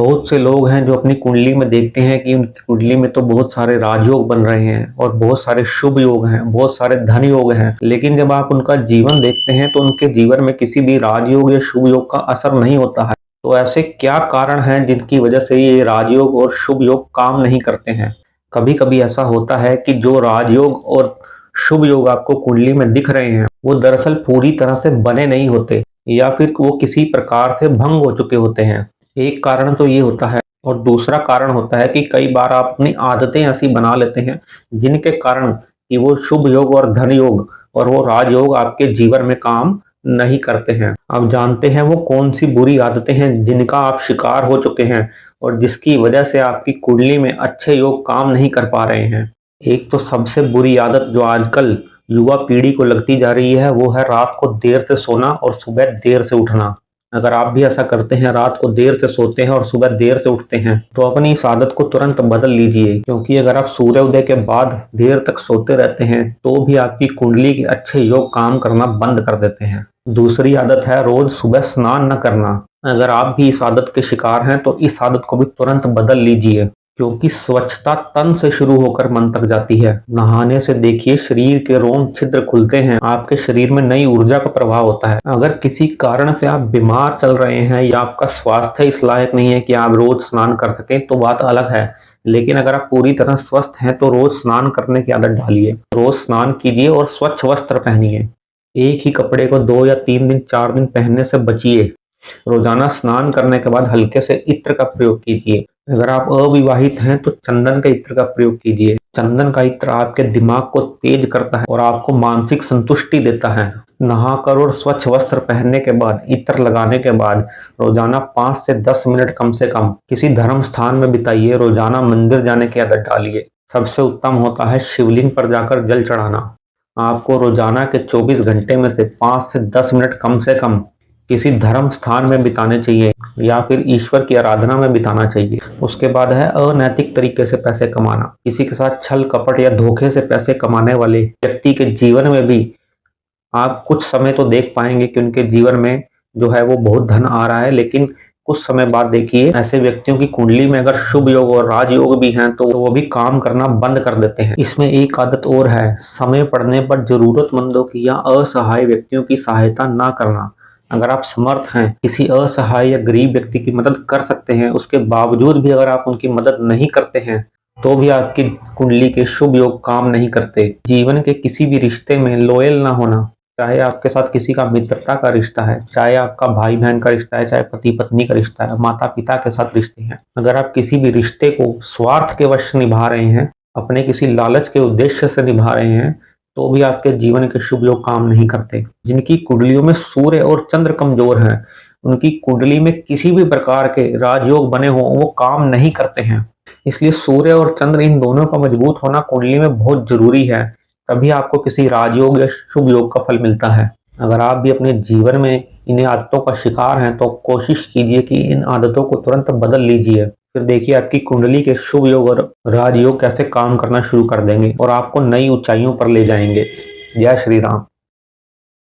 बहुत से लोग हैं जो अपनी कुंडली में देखते हैं कि उनकी कुंडली में तो बहुत सारे राजयोग बन रहे हैं और बहुत सारे शुभ योग हैं, बहुत सारे धन योग हैं, लेकिन जब आप उनका जीवन देखते हैं तो उनके जीवन में किसी भी राजयोग या शुभ योग का असर नहीं होता है। तो ऐसे क्या कारण हैं जिनकी वजह से ये राजयोग और शुभ योग काम नहीं करते हैं? कभी कभी ऐसा होता है कि जो राजयोग और शुभ योग आपको कुंडली में दिख रहे हैं वो दरअसल पूरी तरह से बने नहीं होते, या फिर वो किसी प्रकार से भंग हो चुके होते हैं। एक कारण तो ये होता है, और दूसरा कारण होता है कि कई बार आप अपनी आदतें ऐसी बना लेते हैं जिनके कारण कि वो शुभ योग और धन योग और वो राजयोग आपके जीवन में काम नहीं करते हैं। आप जानते हैं वो कौन सी बुरी आदतें हैं जिनका आप शिकार हो चुके हैं और जिसकी वजह से आपकी कुंडली में अच्छे योग काम नहीं कर पा रहे हैं। एक तो सबसे बुरी आदत जो आजकल युवा पीढ़ी को लगती जा रही है वो है रात को देर से सोना और सुबह देर से उठना। अगर आप भी ऐसा करते हैं, रात को देर से सोते हैं और सुबह देर से उठते हैं, तो अपनी इस आदत को तुरंत बदल लीजिए, क्योंकि अगर आप सूर्योदय के बाद देर तक सोते रहते हैं तो भी आपकी कुंडली के अच्छे योग काम करना बंद कर देते हैं। दूसरी आदत है रोज सुबह स्नान न करना। अगर आप भी इस आदत के शिकार हैं तो इस आदत को भी तुरंत बदल लीजिए, क्योंकि स्वच्छता तन से शुरू होकर मन तक जाती है। नहाने से देखिए शरीर के रोम छिद्र खुलते हैं, आपके शरीर में नई ऊर्जा का प्रभाव होता है। अगर किसी कारण से आप बीमार चल रहे हैं या आपका स्वास्थ्य इस लायक नहीं है कि आप रोज स्नान कर सकें तो बात अलग है, लेकिन अगर आप पूरी तरह स्वस्थ हैं तो रोज स्नान करने की आदत डालिए। रोज स्नान कीजिए और स्वच्छ वस्त्र पहनिए। एक ही कपड़े को 2 या 3 दिन 4 दिन पहनने से बचिए। रोजाना स्नान करने के बाद हल्के से इत्र का प्रयोग कीजिए। अगर आप अविवाहित हैं तो चंदन के इत्र का प्रयोग कीजिए। चंदन का इत्र आपके दिमाग को तेज करता है और आपको मानसिक संतुष्टि देता है। नहाकर और स्वच्छ वस्त्र पहनने के बाद इत्र लगाने के बाद रोजाना 5 से 10 मिनट कम से कम किसी धर्म स्थान में बिताइए। रोजाना मंदिर जाने की आदत डालिए। सबसे उत्तम होता है शिवलिंग पर जाकर जल चढ़ाना। आपको रोजाना के 24 घंटे में से 5 से 10 मिनट कम से कम किसी धर्म स्थान में बिताने चाहिए या फिर ईश्वर की आराधना में बिताना चाहिए। उसके बाद है अनैतिक तरीके से पैसे कमाना। किसी के साथ छल कपट या धोखे से पैसे कमाने वाले व्यक्ति के जीवन में भी आप कुछ समय तो देख पाएंगे कि उनके जीवन में जो है वो बहुत धन आ रहा है, लेकिन कुछ समय बाद देखिए ऐसे व्यक्तियों की कुंडली में अगर शुभ योग और राजयोग भी हैं तो वो भी काम करना बंद कर देते हैं। इसमें एक आदत और है, समय पड़ने पर जरूरतमंदों की या असहाय व्यक्तियों की सहायता ना करना। अगर आप समर्थ हैं, किसी असहाय या गरीब व्यक्ति की मदद कर सकते हैं, उसके बावजूद भी अगर आप उनकी मदद नहीं करते हैं तो भी आपकी कुंडली के शुभ योग काम नहीं करते। जीवन के किसी भी रिश्ते में लॉयल ना होना, चाहे आपके साथ किसी का मित्रता का रिश्ता है, चाहे आपका भाई बहन का रिश्ता है, चाहे पति पत्नी का रिश्ता है, माता पिता के साथ रिश्ते हैं, अगर आप किसी भी रिश्ते को स्वार्थ के वश निभा रहे हैं, अपने किसी लालच के उद्देश्य से निभा रहे हैं, तो भी आपके जीवन के शुभ योग काम नहीं करते। जिनकी कुंडलियों में सूर्य और चंद्र कमजोर हैं, उनकी कुंडली में किसी भी प्रकार के राजयोग बने हों वो काम नहीं करते हैं। इसलिए सूर्य और चंद्र इन दोनों का मजबूत होना कुंडली में बहुत जरूरी है, तभी आपको किसी राजयोग या शुभ योग का फल मिलता है। अगर आप भी अपने जीवन में इन आदतों का शिकार हैं तो कोशिश कीजिए कि इन आदतों को तुरंत बदल लीजिए। फिर देखिए आपकी कुंडली के शुभ योग और राजयोग कैसे काम करना शुरू कर देंगे और आपको नई ऊंचाइयों पर ले जाएंगे। जय श्री राम।